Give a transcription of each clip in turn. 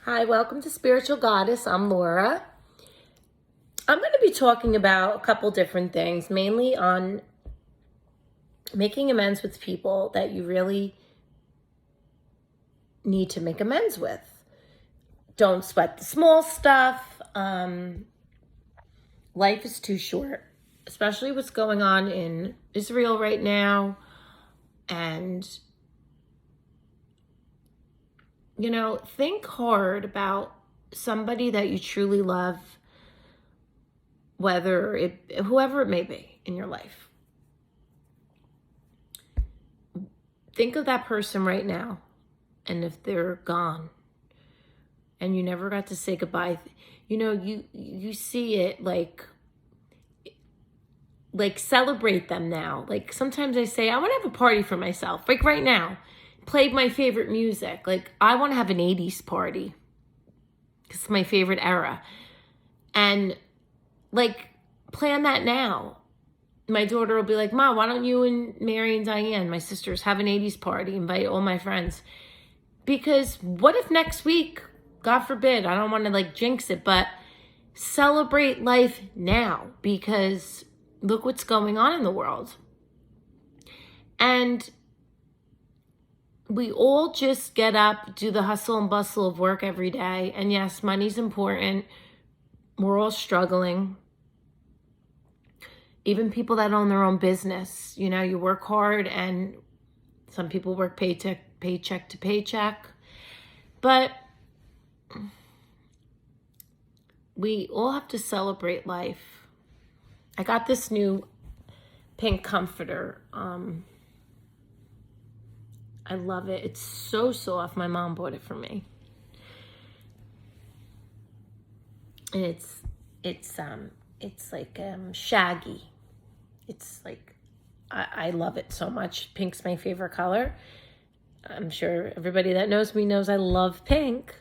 Hi, welcome to Spiritual Goddess. I'm Laura. I'm going to be talking about a couple different things, mainly on making amends with people that you really need to make amends with. Don't sweat the small stuff. Life is too short, especially what's going on in Israel right now. And, think hard about somebody that you truly love, whoever it may be in your life. Think of that person right now, and if they're gone and you never got to say goodbye, you see it like celebrate them now. Like sometimes I say, I want to have a party for myself, like right now, play my favorite music. Like I want to have an 80s party because it's my favorite era, and like plan that now. My daughter will be like, Mom, why don't you and Mary and Diane, my sisters, have an 80s party, invite all my friends? Because what if next week, God forbid, I don't want to jinx it, but celebrate life now, because look what's going on in the world. And we all just get up, do the hustle and bustle of work every day. And yes, money's important. We're all struggling. Even people that own their own business, you work hard, and some people work paycheck to paycheck. But we all have to celebrate life. I got this new pink comforter. I love it. It's so soft. My mom bought it for me. And it's like shaggy. It's like, I love it so much. Pink's my favorite color. I'm sure everybody that knows me knows I love pink.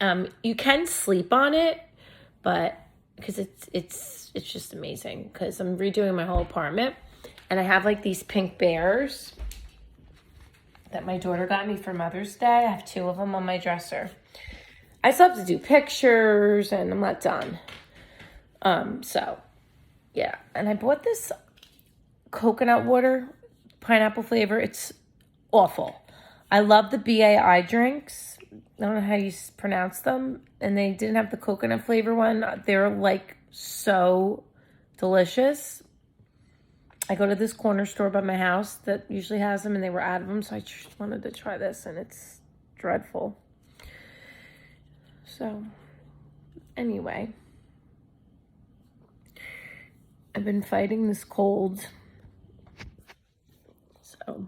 You can sleep on it, but because it's just amazing, because I'm redoing my whole apartment, and I have these pink bears that my daughter got me for Mother's Day. I have 2 of them on my dresser. I still have to do pictures, and I'm not done. So yeah, and I bought this coconut water, pineapple flavor. It's awful. I love the BAI drinks. I don't know how you pronounce them. And they didn't have the coconut flavor one. They're so delicious. I go to this corner store by my house that usually has them, and they were out of them. So I just wanted to try this, and it's dreadful. So anyway, I've been fighting this cold. So,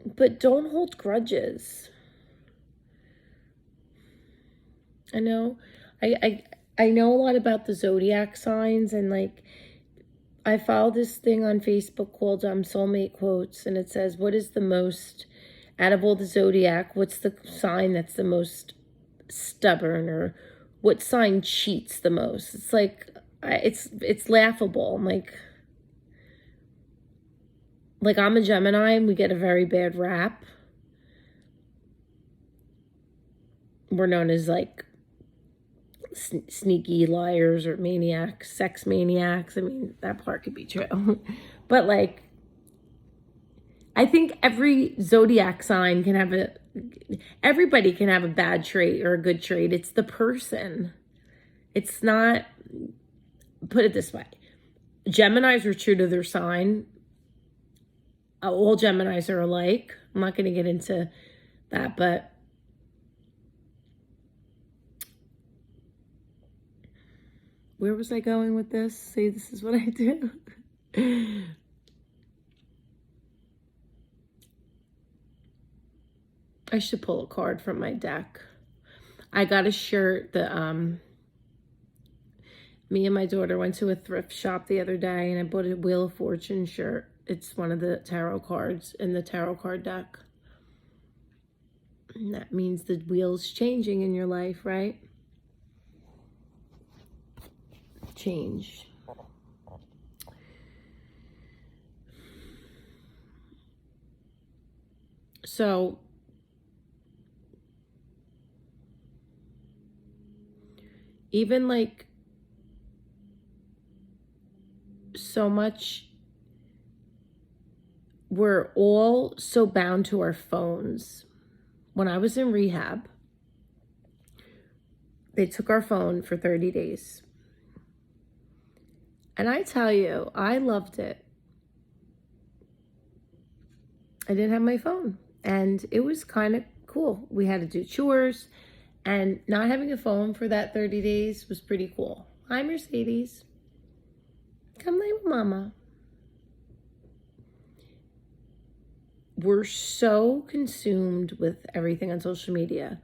but don't hold grudges. I know, I know a lot about the Zodiac signs, and I follow this thing on Facebook called Soulmate Quotes, and it says, what is the most, out of all the Zodiac, what's the sign that's the most stubborn, or what sign cheats the most? It's it's laughable. I'm like I'm a Gemini, and we get a very bad rap. We're known as sneaky liars or maniacs, sex maniacs. I mean, that part could be true. But I think every Zodiac sign can have everybody can have a bad trait or a good trait. It's the person. It's not, put it this way. Geminis are true to their sign. All Geminis are alike. I'm not going to get into that, but where was I going with this? See, this is what I do. I should pull a card from my deck. I got a shirt that me and my daughter went to a thrift shop the other day, and I bought a Wheel of Fortune shirt. It's one of the tarot cards in the tarot card deck. And that means the wheel's changing in your life, right? Change. So even like so much, we're all so bound to our phones. When I was in rehab, they took our phone for 30 days. And I tell you, I loved it. I didn't have my phone. And it was kind of cool. We had to do chores. And not having a phone for that 30 days was pretty cool. Hi, Mercedes. Come lay with Mama. We're so consumed with everything on social media.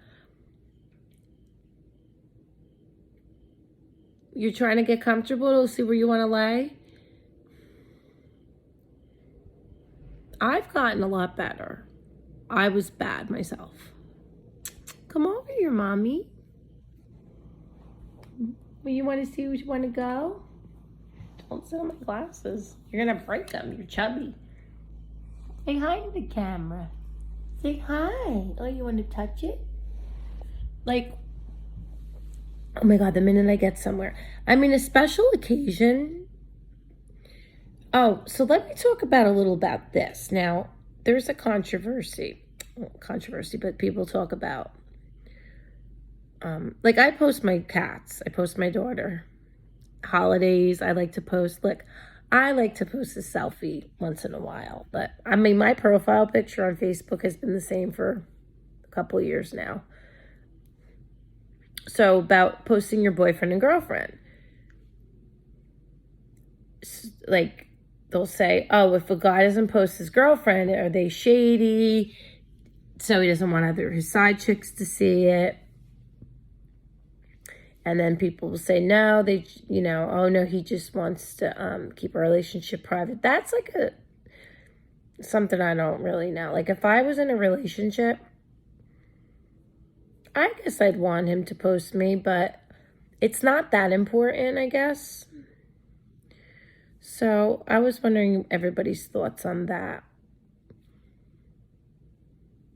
You're trying to get comfortable to see where you want to lay. I've gotten a lot better. I was bad myself. Come over here, Mommy. Well, you want to see where you want to go? Don't sit on my glasses. You're going to break them. You're chubby. Say hi to the camera. Say hi. Oh, you want to touch it? Like, oh my God, the minute I get somewhere. I mean, a special occasion. Oh, so let me talk about a little about this. Now, there's a controversy, but people talk about, like I post my cats. I post my daughter. Holidays, I like to post. Look, I like to post a selfie once in a while. But, I mean, my profile picture on Facebook has been the same for a couple years now. So about posting your boyfriend and girlfriend. Like, they'll say, oh, if a guy doesn't post his girlfriend, are they shady? So he doesn't want either his side chicks to see it. And then people will say, no, they, oh no, he just wants to keep a relationship private. That's like something I don't really know. Like if I was in a relationship, I guess I'd want him to post me, but it's not that important, I guess. So I was wondering everybody's thoughts on that.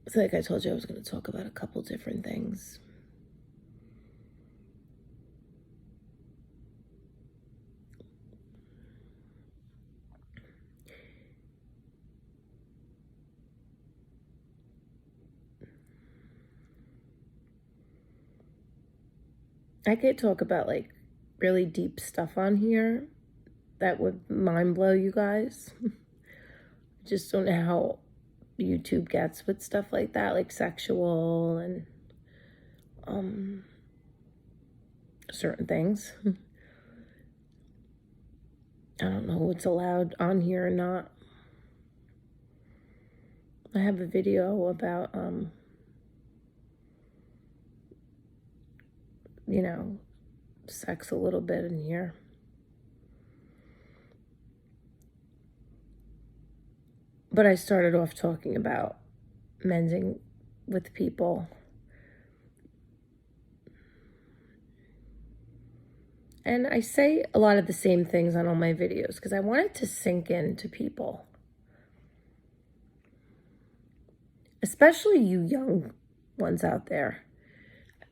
So like I told you, I was going to talk about a couple different things. I could talk about like really deep stuff on here that would mind blow you guys. Just don't know how YouTube gets with stuff like that, like sexual and certain things. I don't know what's allowed on here or not. I have a video about sex a little bit in here. But I started off talking about mending with people. And I say a lot of the same things on all my videos because I want it to sink into people. Especially you young ones out there.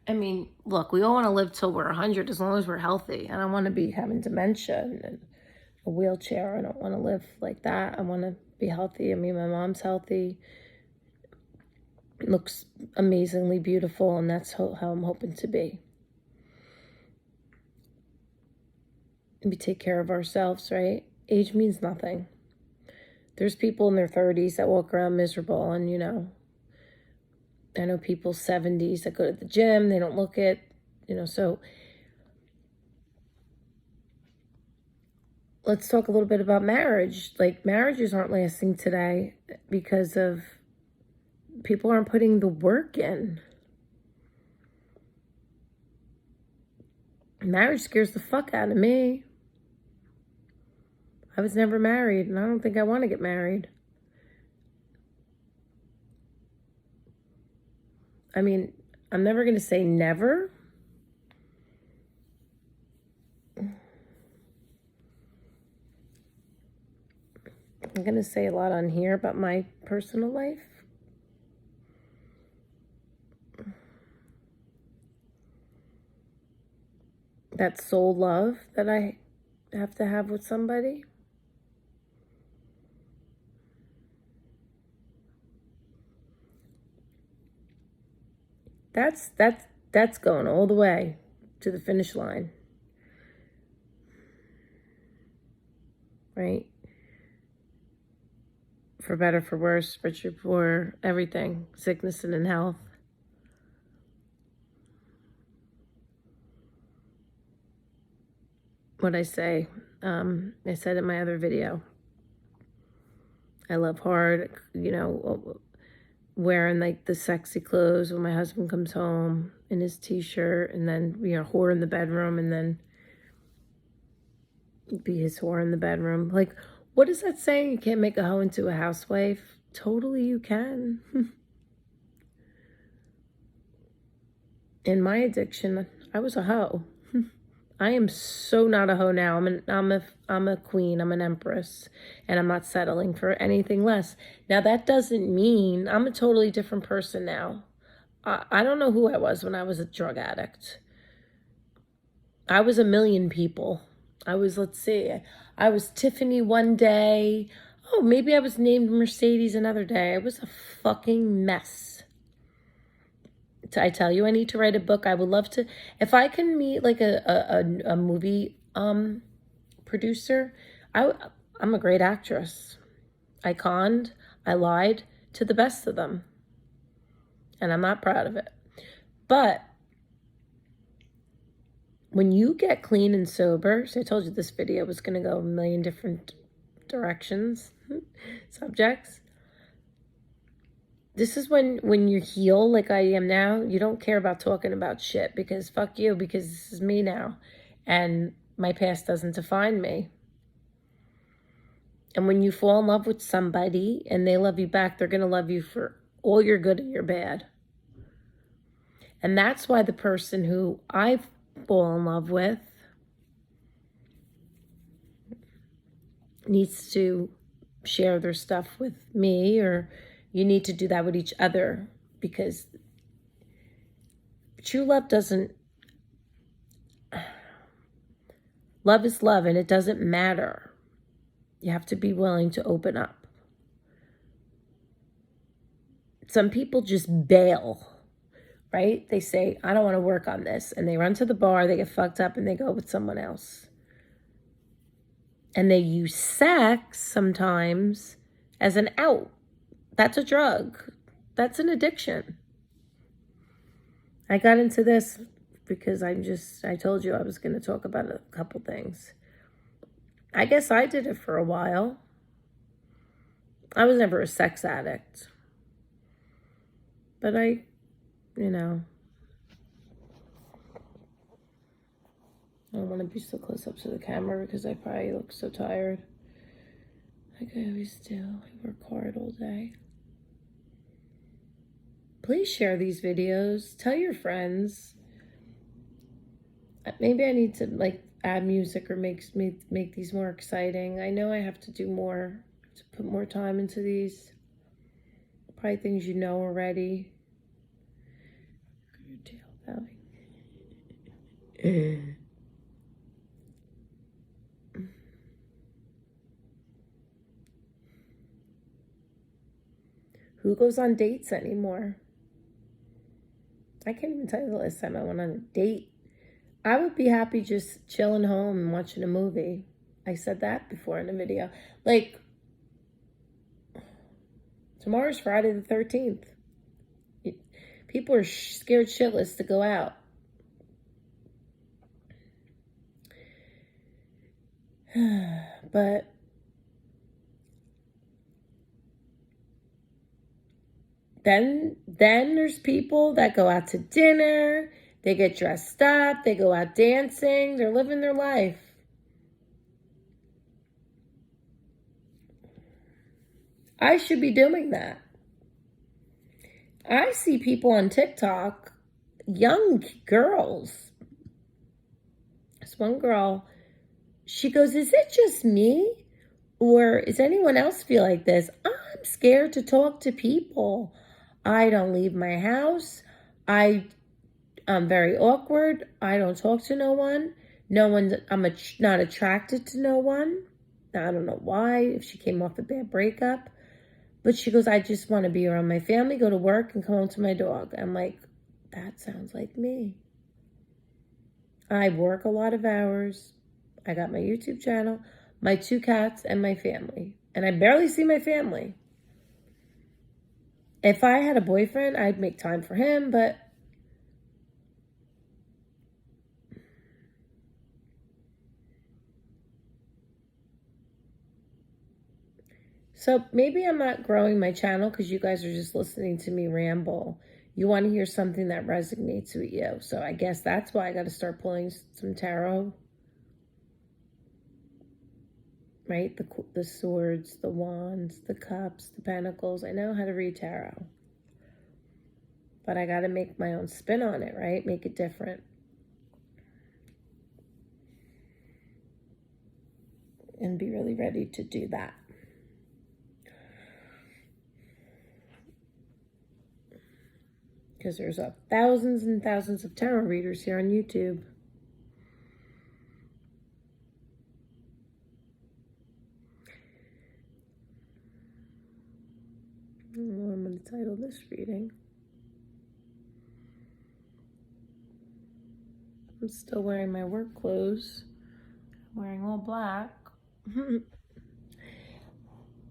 I mean, look, we all want to live till we're 100 as long as we're healthy. I don't want to be having dementia and a wheelchair. I don't want to live like that. I want to be healthy. I mean, my mom's healthy. Looks amazingly beautiful, and that's how I'm hoping to be. We take care of ourselves, right? Age means nothing. There's people in their 30s that walk around miserable, and I know people 70s that go to the gym, they don't look it, so let's talk a little bit about marriage. Like, marriages aren't lasting today because of people aren't putting the work in. Marriage scares the fuck out of me. I was never married, and I don't think I want to get married. I mean, I'm never going to say never. I'm going to say a lot on here about my personal life. that soul love that I have to have with somebody. That's going all the way to the finish line. Right? For better, for worse, rich or poor, everything, sickness and in health. What I say, I said in my other video, I love hard, wearing like the sexy clothes when my husband comes home in his t-shirt, and then, whore in the bedroom, and then be his whore in the bedroom. Like, what is that saying? You can't make a hoe into a housewife. Totally you can. In my addiction, I was a hoe. I am so not a hoe now. I'm a queen. I'm an empress, and I'm not settling for anything less. Now that doesn't mean I'm a totally different person now. I don't know who I was when I was a drug addict. I was a million people. I was Tiffany one day. Oh, maybe I was named Mercedes another day. I was a fucking mess. I tell you, I need to write a book. I would love to. If I can meet like a movie producer, I'm a great actress. I conned, I lied to the best of them, and I'm not proud of it. But when you get clean and sober, so I told you this video was going to go a million different directions, subjects. This is when you heal like I am now, you don't care about talking about shit, because fuck you, because this is me now. And my past doesn't define me. And when you fall in love with somebody and they love you back, they're going to love you for all your good and your bad. And that's why the person who I fall in love with needs to share their stuff with me, or you need to do that with each other, because true love doesn't, love is love, and it doesn't matter. You have to be willing to open up. Some people just bail, right? They say, I don't want to work on this. And they run to the bar, they get fucked up, and they go with someone else. And they use sex sometimes as an out. That's a drug. That's an addiction. I got into this because I told you I was going to talk about a couple things. I guess I did it for a while. I was never a sex addict. But I don't want to be so close up to the camera because I probably look so tired. Like I always do. I work hard all day. Please share these videos. Tell your friends. Maybe I need to add music or make these more exciting. I know I have to do more, to put more time into these. Probably things you know already. Your tail bowing. Who goes on dates anymore? I can't even tell you the last time I went on a date. I would be happy just chilling home and watching a movie. I said that before in a video. Like, tomorrow's Friday the 13th. People are scared shitless to go out. But then there's people that go out to dinner, they get dressed up, they go out dancing, they're living their life. I should be doing that. I see people on TikTok, young girls. This one girl, she goes, is it just me? Or does anyone else feel like this? I'm scared to talk to people. I don't leave my house. I'm very awkward. I don't talk to no one. Not attracted to no one. Now, I don't know why, if she came off a bad breakup. But she goes, I just want to be around my family, go to work, and come home to my dog. I'm like, that sounds like me. I work a lot of hours. I got my YouTube channel, my 2 cats, and my family. And I barely see my family. If I had a boyfriend, I'd make time for him, but so maybe I'm not growing my channel because you guys are just listening to me ramble. You want to hear something that resonates with you. So I guess that's why I got to start pulling some tarot. Right? The swords, the wands, the cups, the pentacles. I know how to read tarot. But I got to make my own spin on it, right? Make it different. And be really ready to do that. Because there's thousands and thousands of tarot readers here on YouTube. I don't know what I'm going to title this reading. I'm still wearing my work clothes. I'm wearing all black.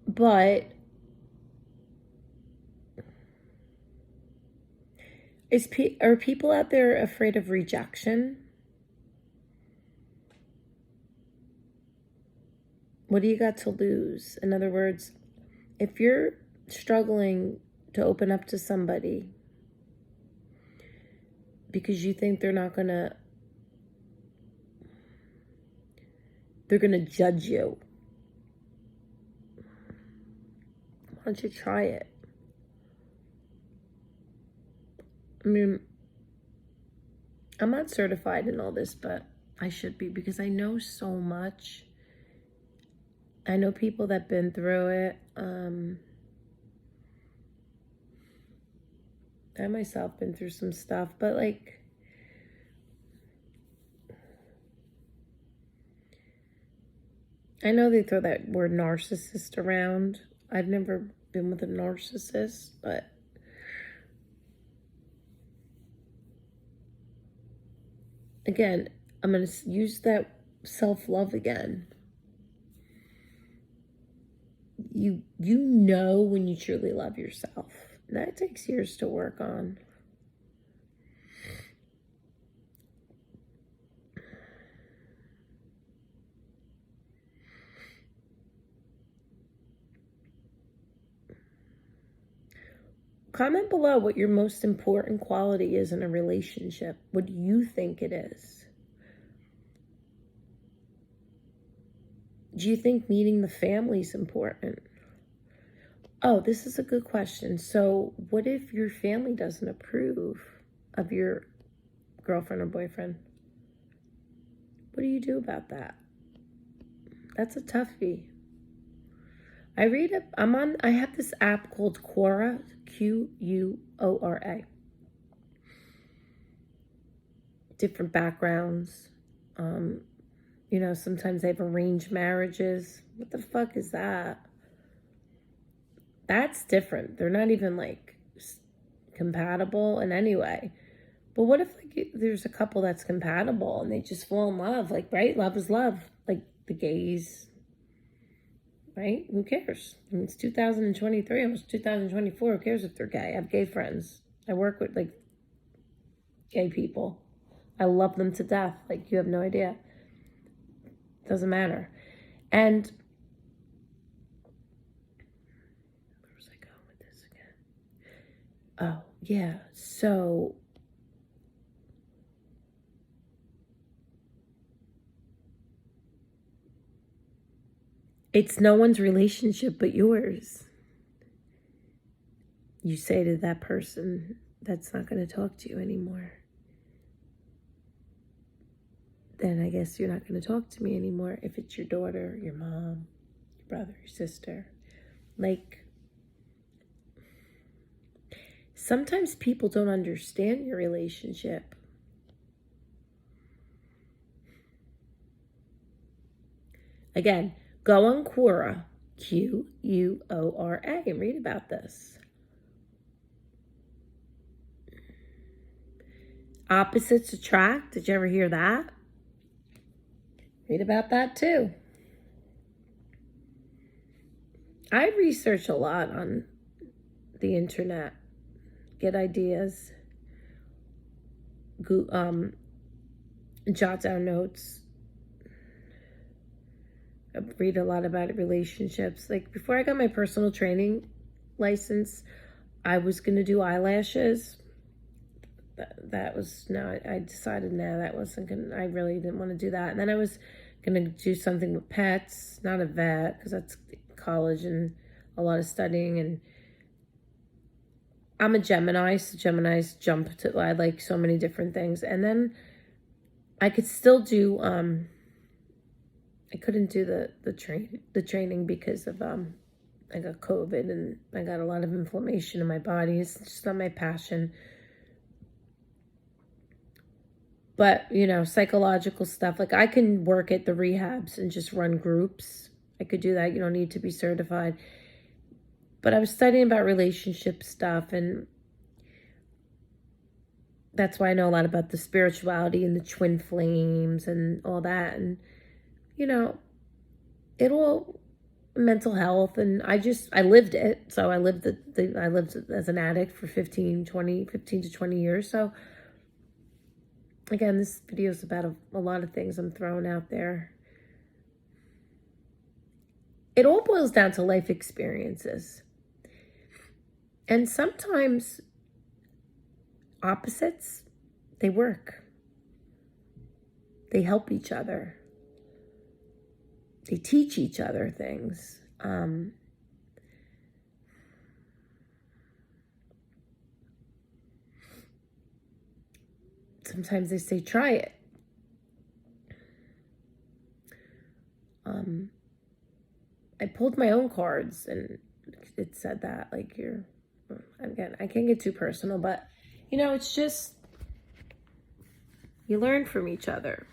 But are people out there afraid of rejection? What do you got to lose? In other words, if you're struggling to open up to somebody because you think they're gonna judge you, why don't you try it? I mean, I'm not certified in all this, but I should be because I know so much. I know people that have been through it. I myself been through some stuff, but like, I know they throw that word narcissist around. I've never been with a narcissist, but again, I'm going to use that self-love again. You know when you truly love yourself. And that takes years to work on. Comment below what your most important quality is in a relationship. What do you think it is? Do you think meeting the family is important? Oh, this is a good question. So what if your family doesn't approve of your girlfriend or boyfriend? What do you do about that? That's a toughie. I have this app called Quora, Quora. Different backgrounds. Sometimes they have arranged marriages. What the fuck is that? That's different. They're not even like compatible in any way. But what if like there's a couple that's compatible and they just fall in love? Like, right? Love is love. Like the gays. Right? Who cares? I mean, it's 2023, almost 2024. Who cares if they're gay? I have gay friends. I work with like gay people. I love them to death. Like, you have no idea. Doesn't matter. And where was I going with this again? Oh, yeah. So it's no one's relationship but yours. You say to that person that's not going to talk to you anymore, then I guess you're not going to talk to me anymore. If it's your daughter, your mom, your brother, your sister. Like, sometimes people don't understand your relationship. Again, go on Quora, Quora, and read about this. Opposites attract. Did you ever hear that? Read about that too. I research a lot on the internet, get ideas, jot down notes. I read a lot about relationships. Like before I got my personal training license, I was going to do eyelashes. That was, no, I decided no, that wasn't going to, I really didn't want to do that. And then I was going to do something with pets, not a vet, because that's college and a lot of studying. And I'm a Gemini, so Geminis jump to, I like so many different things. And then I could still do, I couldn't do the training because of, I got COVID and I got a lot of inflammation in my body. It's just not my passion. But, you know, psychological stuff, like I can work at the rehabs and just run groups. I could do that. You don't need to be certified. But I was studying about relationship stuff, and that's why I know a lot about the spirituality and the twin flames and all that. And, you know, it all mental health, and I lived it. So I lived I lived as an addict for 15 to 20 years. So again, this video is about a lot of things I'm throwing out there. It all boils down to life experiences. And sometimes opposites, they work. They help each other. They teach each other things. Sometimes they say, try it. I pulled my own cards and it said that, like, again, I can't get too personal, but, you know, it's just, you learn from each other.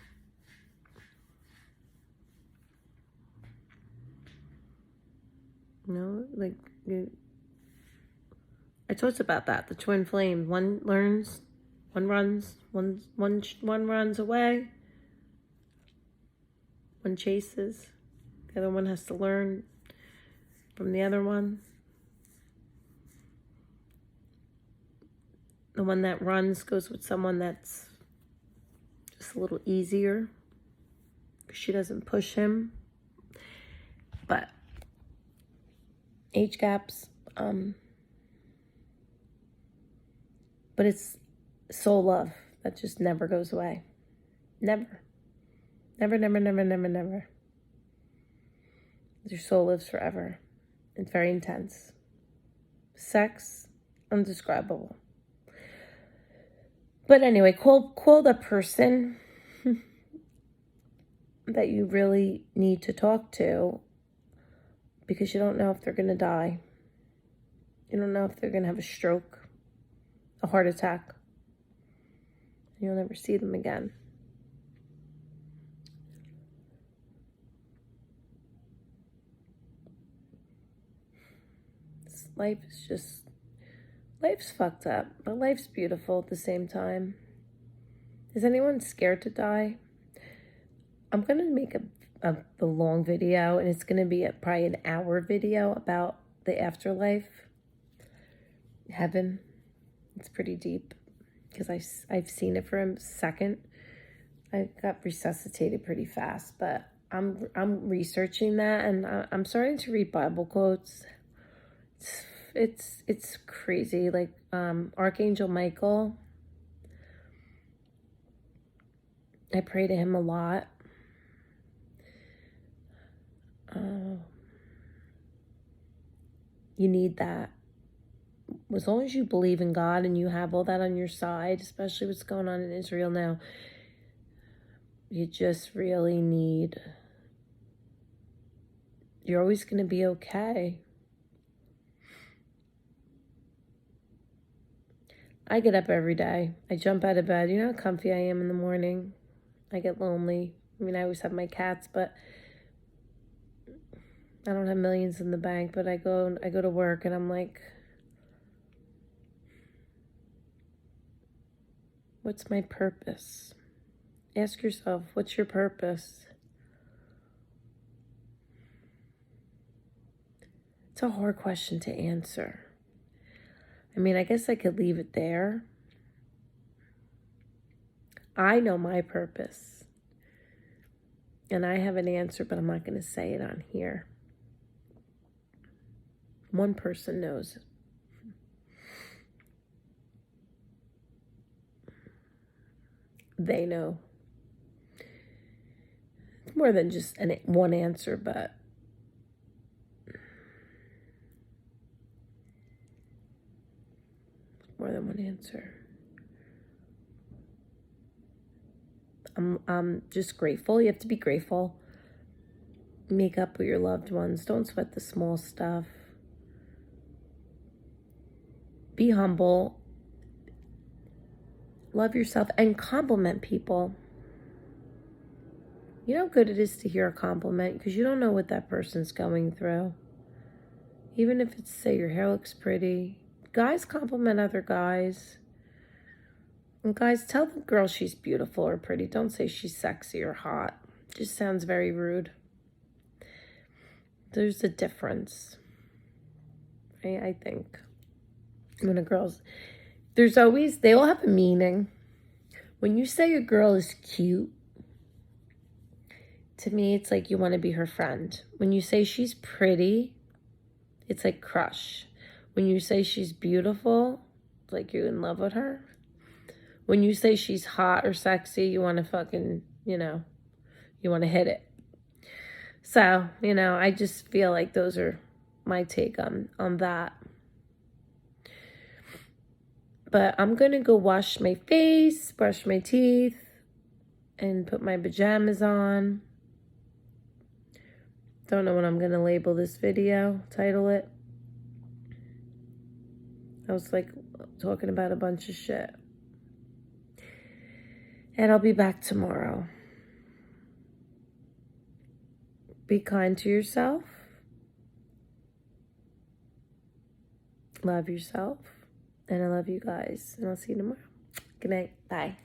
You know, like, I talked about that, the twin flame. One learns, one runs, one runs away, one chases. The other one has to learn from the other one. The one that runs goes with someone that's just a little easier because she doesn't push him. But age gaps, but it's soul love that just never goes away. Never. Never, never, never, never, never. Your soul lives forever. It's very intense. Sex, undescribable. But anyway, call the person that you really need to talk to, because you don't know if they're going to die. You don't know if they're going to have a stroke, a heart attack. You'll never see them again. Life's fucked up, but life's beautiful at the same time. Is anyone scared to die? I'm going to make a long video, and it's going to be probably an hour video about the afterlife, heaven. It's pretty deep because I've seen it for a second. I got resuscitated pretty fast, but I'm researching that, and I'm starting to read Bible quotes. It's crazy. Like Archangel Michael, I pray to him a lot. You need that. As long as you believe in God and you have all that on your side, especially what's going on in Israel now, you just really need, you're always going to be okay. I get up every day. I jump out of bed. You know how comfy I am in the morning? I get lonely. I mean, I always have my cats, but I don't have millions in the bank, but I go to work and I'm like, what's my purpose? Ask yourself, what's your purpose? It's a hard question to answer. I mean, I guess I could leave it there. I know my purpose. And I have an answer, but I'm not going to say it on here. One person knows. They know. It's more than just one answer, but more than one answer. I'm just grateful. You have to be grateful. Make up with your loved ones. Don't sweat the small stuff. Be humble. Love yourself and compliment people. You know how good it is to hear a compliment because you don't know what that person's going through. Even if it's, say, your hair looks pretty. Guys compliment other guys. And guys, tell the girl she's beautiful or pretty. Don't say she's sexy or hot. Just sounds very rude. There's a difference. I think. When a girl's... they all have a meaning. When you say a girl is cute, to me, it's like you want to be her friend. When you say she's pretty, it's like crush. When you say she's beautiful, it's like you're in love with her. When you say she's hot or sexy, you want to fucking, you want to hit it. So, I just feel like those are my take on that. But I'm going to go wash my face, brush my teeth, and put my pajamas on. Don't know what I'm going to label this video, title it. I was like talking about a bunch of shit. And I'll be back tomorrow. Be kind to yourself. Love yourself. And I love you guys. And I'll see you tomorrow. Good night. Bye.